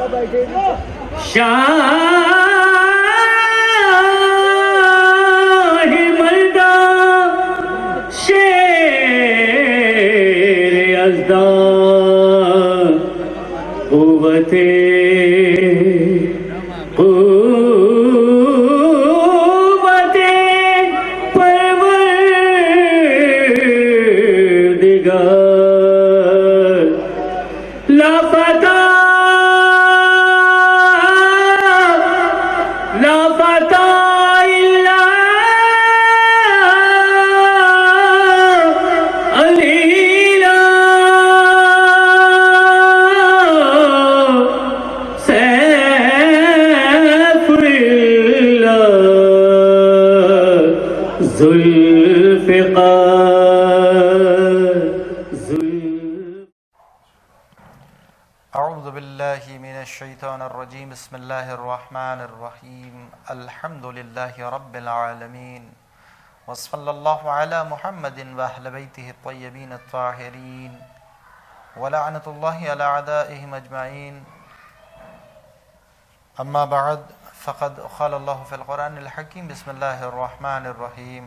شاہ مردہ شیر ازدا قوت پروردگار لاپتہ اعوذ باللہ من الشیطان الرجیم بسم اللہ الرحمن الرحیم الحمد للہ رب العالمین وصلی اللہ علی محمد واہل بیتہ الطیبین الطاہرین ولعنۃ اللہ علی اعدائہم اجمعین اما بعد فقد قال اللہ فی القرآن الحکیم بسم اللہ الرحمن الرحیم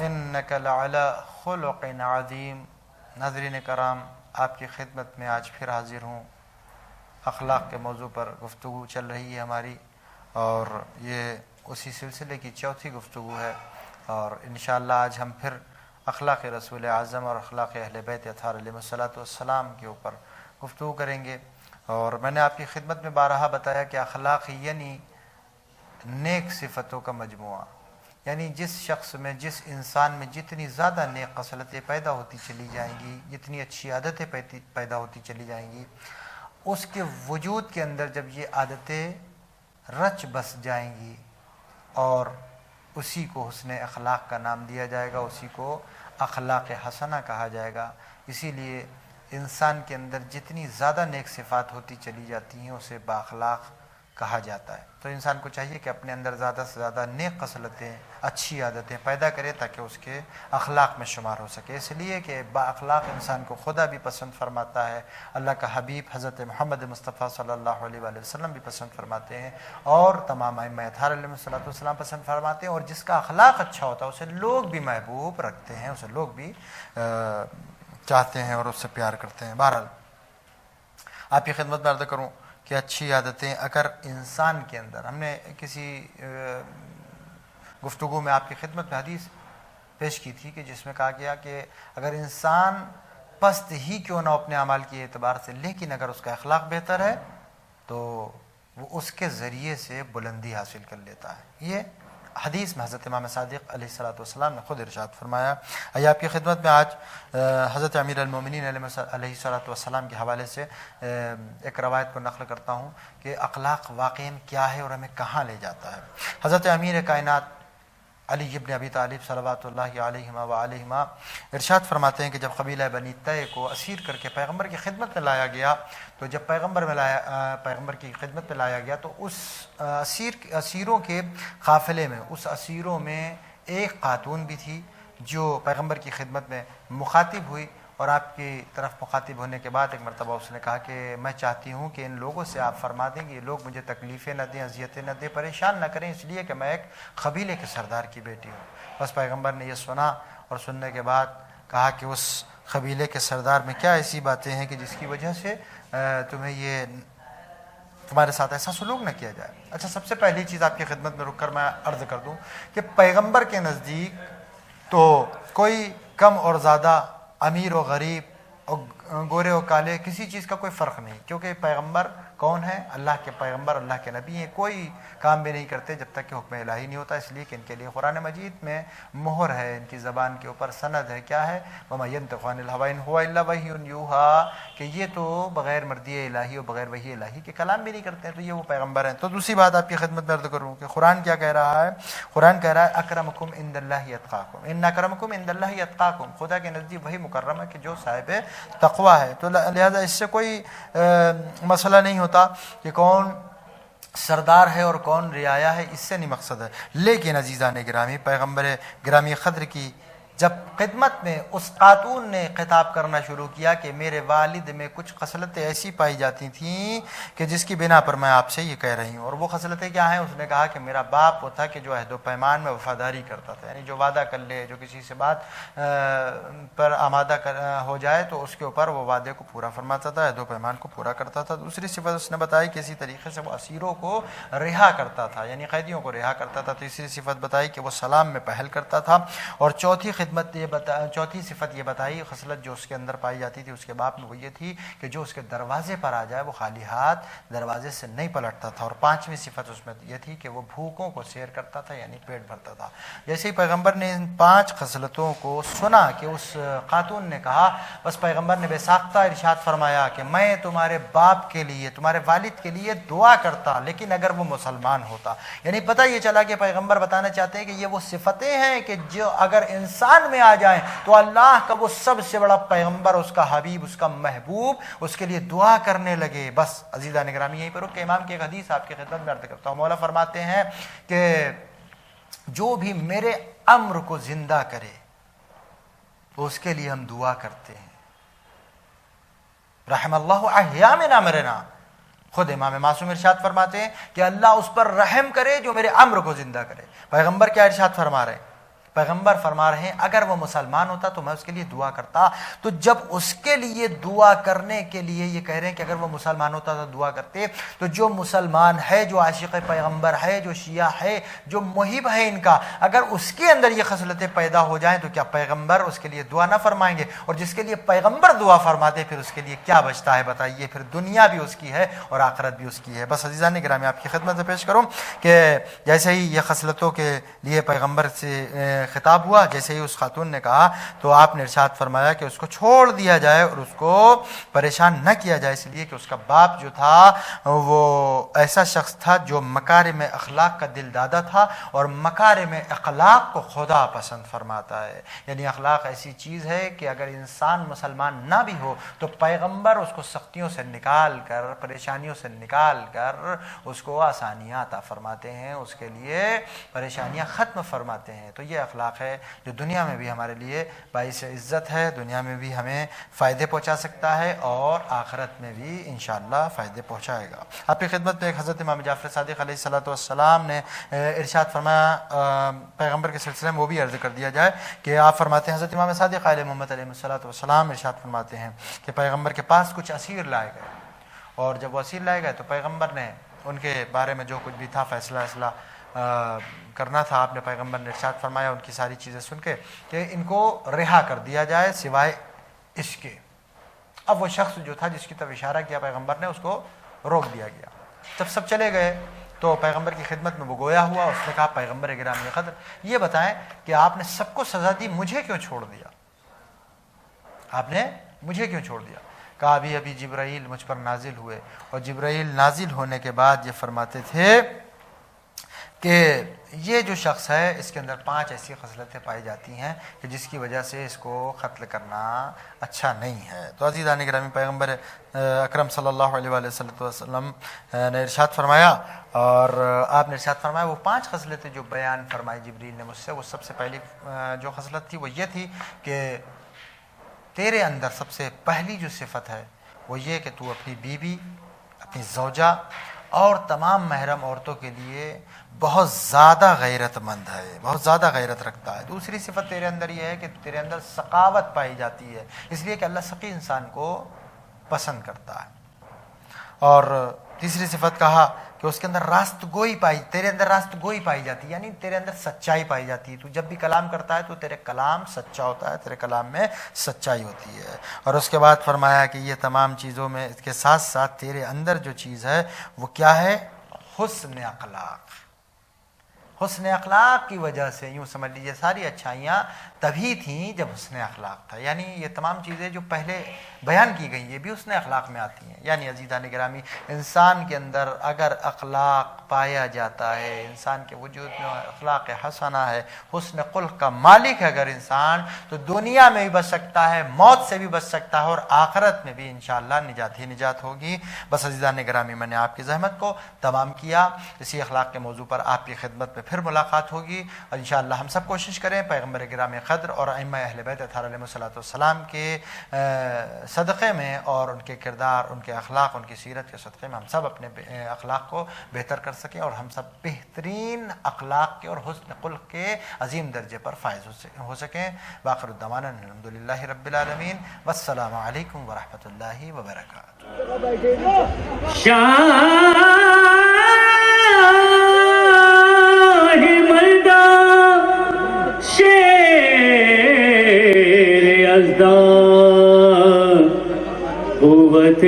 انک لعلی خلق عظیم۔ ناظرین کرام، آپ کی خدمت میں آج پھر حاضر ہوں۔ اخلاق کے موضوع پر گفتگو چل رہی ہے ہماری، اور یہ اسی سلسلے کی چوتھی گفتگو ہے، اور انشاءاللہ آج ہم پھر اخلاق رسول اعظم اور اخلاق اہل بیت اطہار علیہ السلام کے اوپر گفتگو کریں گے۔ اور میں نے آپ کی خدمت میں بارہا بتایا کہ اخلاق یعنی نیک صفتوں کا مجموعہ، یعنی جس شخص میں، جس انسان میں جتنی زیادہ نیک خصلتیں پیدا ہوتی چلی جائیں گی، جتنی اچھی عادتیں پیدا ہوتی چلی جائیں گی، اس کے وجود کے اندر جب یہ عادتیں رچ بس جائیں گی، اور اسی کو حسن اخلاق کا نام دیا جائے گا، اسی کو اخلاق حسنہ کہا جائے گا۔ اسی لیے انسان کے اندر جتنی زیادہ نیک صفات ہوتی چلی جاتی ہیں اسے بااخلاق کہا جاتا ہے۔ تو انسان کو چاہیے کہ اپنے اندر زیادہ سے زیادہ نیک خصلتیں، اچھی عادتیں پیدا کرے تاکہ اس کے اخلاق میں شمار ہو سکے، اس لیے کہ با اخلاق انسان کو خدا بھی پسند فرماتا ہے، اللہ کا حبیب حضرت محمد مصطفیٰ صلی اللہ علیہ وآلہ وسلم بھی پسند فرماتے ہیں، اور تمام ائمہ اطہار علیہ السلام پسند فرماتے ہیں، اور جس کا اخلاق اچھا ہوتا ہے اسے لوگ بھی محبوب رکھتے ہیں، اسے لوگ بھی چاہتے ہیں اور اس سے پیار کرتے ہیں۔ بہرحال آپ کی خدمت میں عرض کروں کہ اچھی عادتیں اگر انسان کے اندر، ہم نے کسی گفتگو میں آپ کی خدمت میں حدیث پیش کی تھی کہ جس میں کہا گیا کہ اگر انسان پست ہی کیوں نہ اپنے اعمال کے اعتبار سے، لیکن اگر اس کا اخلاق بہتر ہے تو وہ اس کے ذریعے سے بلندی حاصل کر لیتا ہے۔ یہ حدیث میں حضرت امام صادق علیہ السلام نے خود ارشاد فرمایا۔ آپ کی خدمت میں آج حضرت امیر المومنین علیہ السلام کے حوالے سے ایک روایت کو نقل کرتا ہوں کہ اخلاق واقعاً کیا ہے اور ہمیں کہاں لے جاتا ہے۔ حضرت امیر کائنات علی ابن ابی طالب صلوات اللہ علیہما وآلہما ارشاد فرماتے ہیں کہ جب قبیلہ بنی طے کو اسیر کر کے پیغمبر کی خدمت میں لایا گیا، تو جب پیغمبر کی خدمت میں لایا گیا تو اس اسیروں کے قافلے میں، اس اسیروں میں ایک خاتون بھی تھی جو پیغمبر کی خدمت میں مخاطب ہوئی، اور آپ کی طرف مخاطب ہونے کے بعد ایک مرتبہ اس نے کہا کہ میں چاہتی ہوں کہ ان لوگوں سے آپ فرما دیں کہ یہ لوگ مجھے تکلیفیں نہ دیں، اذیتیں نہ دیں، پریشان نہ کریں، اس لیے کہ میں ایک قبیلے کے سردار کی بیٹی ہوں۔ بس پیغمبر نے یہ سنا، اور سننے کے بعد کہا کہ اس قبیلے کے سردار میں کیا ایسی باتیں ہیں کہ جس کی وجہ سے تمہارے ساتھ ایسا سلوک نہ کیا جائے۔ اچھا، سب سے پہلی چیز آپ کی خدمت میں رک کر میں عرض کر دوں کہ پیغمبر کے نزدیک تو کوئی کم اور زیادہ، امیر و غریب، اور گورے و کالے، کسی چیز کا کوئی فرق نہیں، کیونکہ پیغمبر کون ہے؟ اللہ کے پیغمبر، اللہ کے نبی ہیں، کوئی کام بھی نہیں کرتے جب تک کہ حکم الہی نہیں ہوتا، اس لیے کہ ان کے لیے قرآن مجید میں مہر ہے، ان کی زبان کے اوپر سند ہے، کیا ہے؟ وَمَا يَنْطِقُ عَنِ الْهَوَىٰ إِنْ هُوَ إِلَّا وَحْيٌ يُوحَىٰ، کہ یہ تو بغیر مرضی الہی اور بغیر وحی الہی کے کلام بھی نہیں کرتے ہیں، تو یہ وہ پیغمبر ہیں۔ تو دوسری بات آپ کی خدمت میں عرض کروں کہ قرآن کیا کہہ رہا ہے؟ قرآن کہہ رہا ہے اکرمکم عند اللہ اتقاکم، ان اکرمکم عند اللہ اتقاکم، خدا کے نزدیک وہی مکرم ہے کہ جو صاحب تقویٰ ہے۔ تو لہذا اس سے کوئی مسئلہ نہیں ہوتا کہ کون سردار ہے اور کون رعایا ہے، اس سے نہیں مقصد ہے۔ لیکن عزیزان گرامی، پیغمبر گرامی قدر کی جب خدمت میں اس خاتون نے خطاب کرنا شروع کیا کہ میرے والد میں کچھ خصلتیں ایسی پائی جاتی تھیں کہ جس کی بنا پر میں آپ سے یہ کہہ رہی ہوں، اور وہ خصلتیں کیا ہیں؟ اس نے کہا کہ میرا باپ وہ تھا کہ جو عہد و پیمان میں وفاداری کرتا تھا، یعنی جو وعدہ کر لے، جو کسی سے بات پر آمادہ ہو جائے تو اس کے اوپر وہ وعدے کو پورا فرماتا تھا، عہد و پیمان کو پورا کرتا تھا۔ دوسری صفت اس نے بتائی کہ اسی طریقے سے وہ اسیروں کو رہا کرتا تھا، یعنی قیدیوں کو رہا کرتا تھا۔ تیسری صفت بتائی کہ وہ سلام میں پہل کرتا تھا، اور چوتھی صفت یہ بتائی، خصلت جو اس کے اندر پائی جاتی تھی اس کے باپ میں، وہ یہ تھی کہ جو اس کے دروازے پر آ جائے وہ خالی ہاتھ دروازے سے نہیں پلٹتا تھا، اور پانچویں صفت اس میں یہ تھی کہ وہ بھوکوں کو سیر کرتا تھا، یعنی پیٹ بھرتا تھا۔ جیسے ہی پیغمبر نے ان 5 خصلتوں کو سنا کہ اس خاتون نے کہا، بس پیغمبر نے بے ساختہ ارشاد فرمایا کہ میں تمہارے باپ کے لیے، تمہارے والد کے لیے دعا کرتا، لیکن اگر وہ مسلمان ہوتا۔ یعنی پتہ یہ چلا کہ پیغمبر بتانا چاہتے ہیں کہ یہ وہ صفتیں ہیں کہ جو اگر انسان میں آ جائیں تو اللہ کا وہ سب سے بڑا پیغمبر، اس کا حبیب، اس کا محبوب اس کے لیے دعا کرنے لگے۔ بس عزیزان گرامی، یہیں پر رک کے امام کی ایک حدیث آپ کی خدمت میں عرض کرتا ہوں۔ مولا فرماتے ہیں کہ جو بھی میرے امر کو زندہ کرے تو اس کے لیے ہم دعا کرتے ہیں، رحم اللہ احیامنا امرنا۔ خود امام معصوم ارشاد فرماتے ہیں کہ اللہ اس پر رحم کرے جو میرے امر کو زندہ کرے۔ پیغمبر کیا ارشاد فرما رہے ہیں؟ پیغمبر فرما رہے ہیں اگر وہ مسلمان ہوتا تو میں اس کے لیے دعا کرتا۔ تو جب اس کے لیے دعا کرنے کے لیے یہ کہہ رہے ہیں کہ اگر وہ مسلمان ہوتا تو دعا کرتے، تو جو مسلمان ہے، جو عاشق پیغمبر ہے، جو شیعہ ہے، جو محب ہے ان کا، اگر اس کے اندر یہ خصلتیں پیدا ہو جائیں تو کیا پیغمبر اس کے لیے دعا نہ فرمائیں گے؟ اور جس کے لیے پیغمبر دعا فرماتے پھر اس کے لیے کیا بچتا ہے بتائیے؟ پھر دنیا بھی اس کی ہے اور آخرت بھی اس کی ہے۔ بس عزیزان گرامی، آپ کی خدمت میں پیش کروں کہ جیسے ہی یہ خصلتوں کے لیے پیغمبر سے خطاب ہوا، جیسے ہی اس خاتون نے کہا تو آپ نے ارشاد فرمایا کہ اس کو چھوڑ دیا جائے اور اس کو پریشان نہ کیا جائے، اس لیے کہ اس کا باپ جو تھا وہ ایسا شخص تھا جو مکارم اخلاق کا دل دادا تھا، اور مکارم اخلاق کو خدا پسند فرماتا ہے۔ یعنی اخلاق ایسی چیز ہے کہ اگر انسان مسلمان نہ بھی ہو تو پیغمبر اس کو سختیوں سے نکال کر، پریشانیوں سے نکال کر اس کو آسانیاں عطا فرماتے ہیں، اس کے لیے پریشانیاں ختم فرماتے ہیں۔ تو یہ اخلاق ہے جو دنیا میں بھی ہمارے لیے باعث عزت ہے، دنیا میں بھی ہمیں فائدے پہنچا سکتا ہے اور آخرت میں بھی انشاءاللہ فائدے پہنچائے گا۔ آپ کی خدمت میں ایک حضرت امام جعفر صادق علیہ السلام نے ارشاد فرمایا، پیغمبر کے سلسلے میں وہ بھی عرض کر دیا جائے کہ آپ فرماتے ہیں، حضرت امام صادق علیہ محمد علیہ السلام ارشاد فرماتے ہیں کہ پیغمبر کے پاس کچھ اسیر لائے گئے، اور جب وہ اسیر لائے گئے تو پیغمبر نے ان کے بارے میں جو کچھ بھی تھا فیصلہ کرنا تھا، آپ نے پیغمبر نے ارشاد فرمایا ان کی ساری چیزیں سن کے کہ ان کو رہا کر دیا جائے سوائے اس کے۔ اب وہ شخص جو تھا جس کی طرف اشارہ کیا پیغمبر نے، اس کو روک دیا گیا۔ جب سب چلے گئے تو پیغمبر کی خدمت میں وہ گویا ہوا، اس نے کہا پیغمبر گرامی قدر یہ بتائیں کہ آپ نے سب کو سزا دی، مجھے کیوں چھوڑ دیا؟ آپ نے مجھے کیوں چھوڑ دیا؟ کہا ابھی جبرائیل مجھ پر نازل ہوئے، اور جبرائیل نازل ہونے کے بعد یہ فرماتے تھے کہ یہ جو شخص ہے اس کے اندر 5 ایسی خصلتیں پائی جاتی ہیں کہ جس کی وجہ سے اس کو قتل کرنا اچھا نہیں ہے۔ تو عزیزان گرامی، پیغمبر اکرم صلی اللہ علیہ وآلہ وسلم نے ارشاد فرمایا، اور آپ نے ارشاد فرمایا وہ 5 خصلتیں جو بیان فرمائی جبریل نے مجھ سے، وہ سب سے پہلی جو خصلت تھی وہ یہ تھی کہ تیرے اندر سب سے پہلی جو صفت ہے وہ یہ کہ تو اپنی بیوی، اپنی زوجہ اور تمام محرم عورتوں کے لیے بہت زیادہ غیرت مند ہے، بہت زیادہ غیرت رکھتا ہے۔ دوسری صفت تیرے اندر یہ ہے کہ تیرے اندر سخاوت پائی جاتی ہے، اس لیے کہ اللہ سخی انسان کو پسند کرتا ہے۔ اور تیسری صفت کہا کہ اس کے اندر راست گوئی تیرے اندر راست گوئی پائی جاتی ہے، یعنی تیرے اندر سچائی پائی جاتی ہے۔ تو جب بھی کلام کرتا ہے تو تیرے کلام سچا ہوتا ہے، تیرے کلام میں سچائی ہوتی ہے۔ اور اس کے بعد فرمایا کہ یہ تمام چیزوں میں اس کے ساتھ ساتھ تیرے اندر جو چیز ہے وہ کیا ہے؟ حسن اخلاق۔ حسن اخلاق کی وجہ سے یوں سمجھ لیجیے ساری اچھائیاں تبھی تھیں جب حسن اخلاق تھا، یعنی یہ تمام چیزیں جو پہلے بیان کی گئی یہ بھی حسن اخلاق میں آتی ہیں۔ یعنی عزیزان گرامی، انسان کے اندر اگر اخلاق پایا جاتا ہے، انسان کے وجود میں اخلاق حسنہ ہے، حسن خلق کا مالک ہے اگر انسان، تو دنیا میں بھی بچ سکتا ہے، موت سے بھی بچ سکتا ہے، اور آخرت میں بھی انشاءاللہ نجات ہی نجات ہوگی۔ بس عزیزان گرامی، میں نے آپ کی زحمت کو تمام کیا، اسی اخلاق کے موضوع پر آپ کی خدمت میں پھر ملاقات ہوگی، اور انشاءاللہ ہم سب کوشش کریں پیغمبر گرامی قدر اور ائمہ اہل بیت اطہار علیہم السلام کے صدقے میں اور ان کے کردار، ان کے اخلاق، ان کی سیرت کے صدقے میں ہم سب اپنے اخلاق کو بہتر کر سکیں اور ہم سب بہترین اخلاق کے اور حسن خلق کے عظیم درجے پر فائز ہو سکیں۔ باخر الدعوانا الحمدللہ رب العالمین، والسلام علیکم ورحمۃ اللہ وبرکاتہ۔ شاہ مردہ شیر یزدان، قوت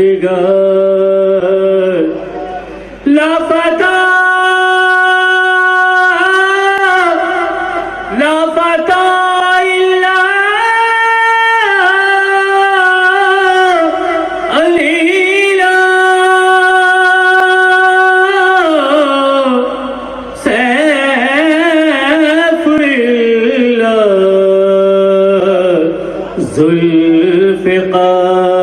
پروردگار، لاپتہ الا علیلا، سیف اللہ ذوالفقار۔